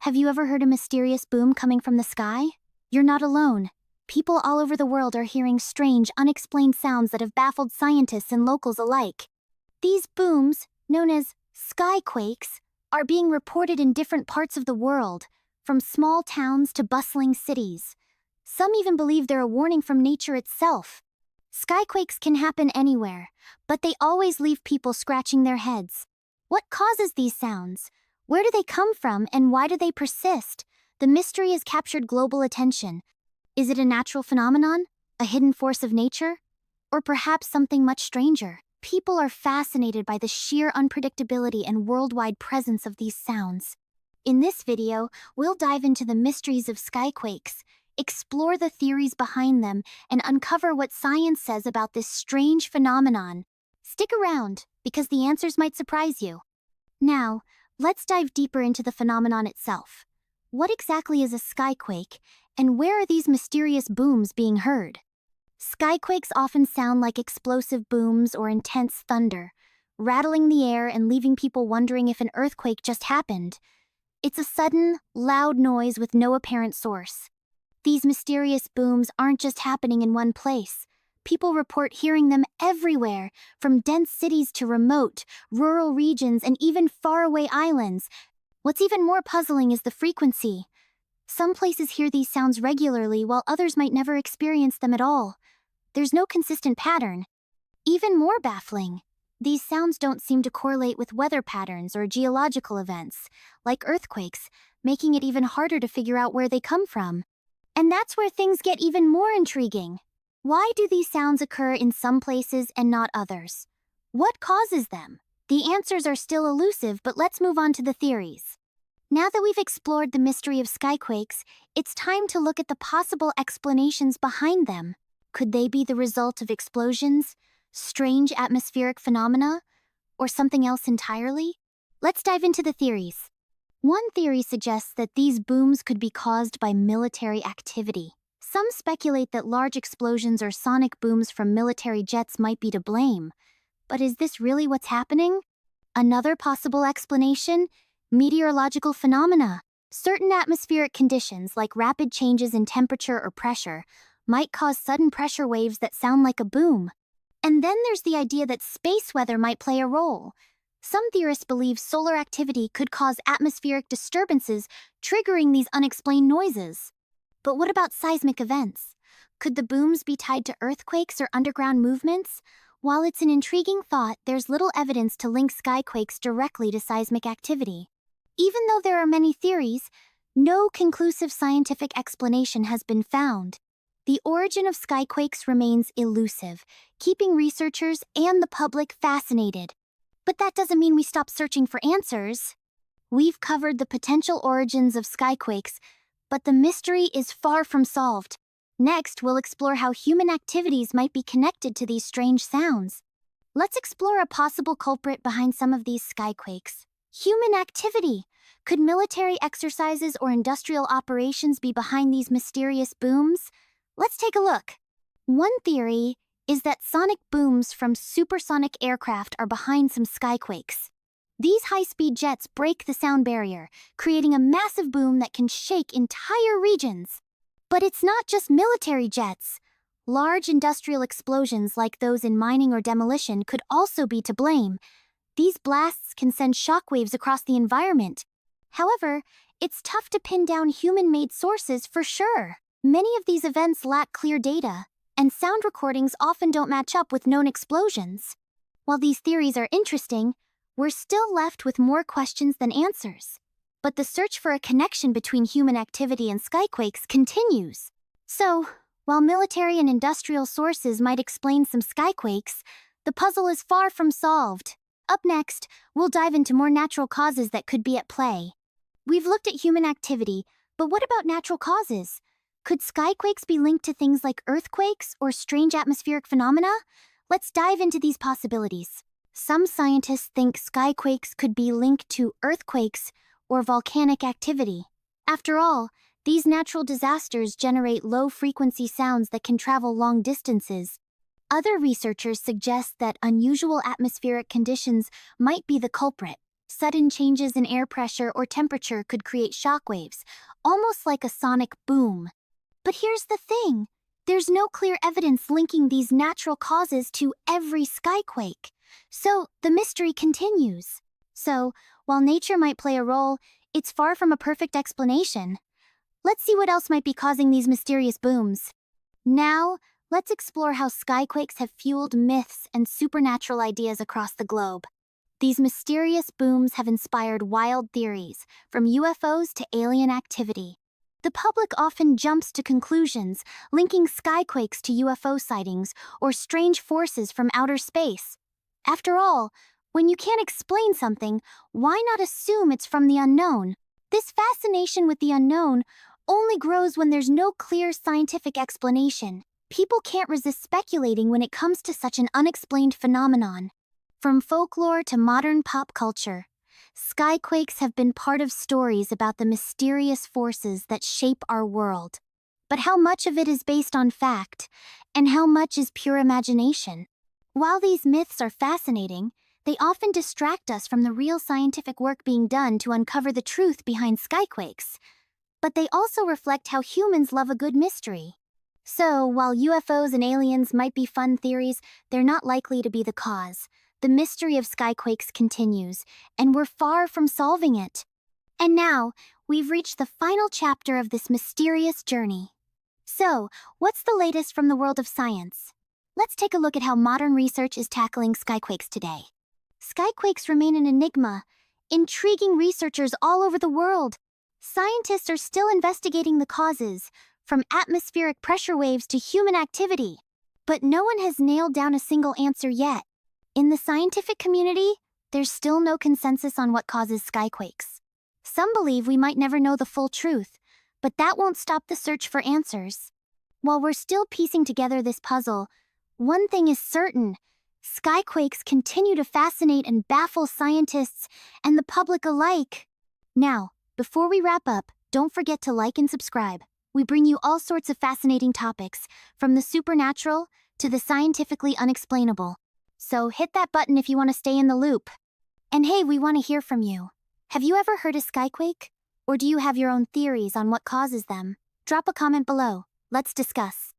Have you ever heard a mysterious boom coming from the sky? You're not alone. People all over the world are hearing strange, unexplained sounds that have baffled scientists and locals alike. These booms, known as skyquakes, are being reported in different parts of the world, from small towns to bustling cities. Some even believe they're a warning from nature itself. Skyquakes can happen anywhere, but they always leave people scratching their heads. What causes these sounds? Where do they come from, and why do they persist? The mystery has captured global attention. Is it a natural phenomenon? A hidden force of nature? Or perhaps something much stranger? People are fascinated by the sheer unpredictability and worldwide presence of these sounds. In this video, we'll dive into the mysteries of skyquakes, explore the theories behind them, and uncover what science says about this strange phenomenon. Stick around, because the answers might surprise you. Now, let's dive deeper into the phenomenon itself. What exactly is a skyquake, and where are these mysterious booms being heard? Skyquakes often sound like explosive booms or intense thunder, rattling the air and leaving people wondering if an earthquake just happened. It's a sudden, loud noise with no apparent source. These mysterious booms aren't just happening in one place. People report hearing them everywhere, from dense cities to remote, rural regions and even faraway islands. What's even more puzzling is the frequency. Some places hear these sounds regularly while others might never experience them at all. There's no consistent pattern. Even more baffling, these sounds don't seem to correlate with weather patterns or geological events, like earthquakes, making it even harder to figure out where they come from. And that's where things get even more intriguing. Why do these sounds occur in some places and not others? What causes them? The answers are still elusive, but let's move on to the theories. Now that we've explored the mystery of skyquakes, it's time to look at the possible explanations behind them. Could they be the result of explosions, strange atmospheric phenomena, or something else entirely? Let's dive into the theories. One theory suggests that these booms could be caused by military activity. Some speculate that large explosions or sonic booms from military jets might be to blame. But is this really what's happening? Another possible explanation? Meteorological phenomena. Certain atmospheric conditions, like rapid changes in temperature or pressure, might cause sudden pressure waves that sound like a boom. And then there's the idea that space weather might play a role. Some theorists believe solar activity could cause atmospheric disturbances, triggering these unexplained noises. But what about seismic events? Could the booms be tied to earthquakes or underground movements? While it's an intriguing thought, there's little evidence to link skyquakes directly to seismic activity. Even though there are many theories, no conclusive scientific explanation has been found. The origin of skyquakes remains elusive, keeping researchers and the public fascinated. But that doesn't mean we stop searching for answers. We've covered the potential origins of skyquakes, but the mystery is far from solved. Next, we'll explore how human activities might be connected to these strange sounds. Let's explore a possible culprit behind some of these skyquakes. Human activity. Could military exercises or industrial operations be behind these mysterious booms? Let's take a look. One theory is that sonic booms from supersonic aircraft are behind some skyquakes. These high-speed jets break the sound barrier, creating a massive boom that can shake entire regions. But it's not just military jets. Large industrial explosions like those in mining or demolition could also be to blame. These blasts can send shockwaves across the environment. However, it's tough to pin down human-made sources for sure. Many of these events lack clear data, and sound recordings often don't match up with known explosions. While these theories are interesting, we're still left with more questions than answers. But the search for a connection between human activity and skyquakes continues. So, while military and industrial sources might explain some skyquakes, the puzzle is far from solved. Up next, we'll dive into more natural causes that could be at play. We've looked at human activity, but what about natural causes? Could skyquakes be linked to things like earthquakes or strange atmospheric phenomena? Let's dive into these possibilities. Some scientists think skyquakes could be linked to earthquakes or volcanic activity. After all, these natural disasters generate low-frequency sounds that can travel long distances. Other researchers suggest that unusual atmospheric conditions might be the culprit. Sudden changes in air pressure or temperature could create shockwaves, almost like a sonic boom. But here's the thing. There's no clear evidence linking these natural causes to every skyquake. So the mystery continues. So, while nature might play a role, it's far from a perfect explanation. Let's see what else might be causing these mysterious booms. Now, let's explore how skyquakes have fueled myths and supernatural ideas across the globe. These mysterious booms have inspired wild theories, from UFOs to alien activity. The public often jumps to conclusions, linking skyquakes to UFO sightings or strange forces from outer space. After all, when you can't explain something, why not assume it's from the unknown? This fascination with the unknown only grows when there's no clear scientific explanation. People can't resist speculating when it comes to such an unexplained phenomenon. From folklore to modern pop culture, skyquakes have been part of stories about the mysterious forces that shape our world. But how much of it is based on fact, and how much is pure imagination? While these myths are fascinating, they often distract us from the real scientific work being done to uncover the truth behind skyquakes. But they also reflect how humans love a good mystery. So, while UFOs and aliens might be fun theories, they're not likely to be the cause. The mystery of skyquakes continues, and we're far from solving it. And now, we've reached the final chapter of this mysterious journey. So, what's the latest from the world of science? Let's take a look at how modern research is tackling skyquakes today. Skyquakes remain an enigma, intriguing researchers all over the world. Scientists are still investigating the causes, from atmospheric pressure waves to human activity. But no one has nailed down a single answer yet. In the scientific community, there's still no consensus on what causes skyquakes. Some believe we might never know the full truth, but that won't stop the search for answers. While we're still piecing together this puzzle, one thing is certain: skyquakes continue to fascinate and baffle scientists and the public alike. Now, before we wrap up, don't forget to like and subscribe. We bring you all sorts of fascinating topics, from the supernatural to the scientifically unexplainable. So hit that button if you want to stay in the loop. And hey, we want to hear from you. Have you ever heard a skyquake? Or do you have your own theories on what causes them? Drop a comment below. Let's discuss.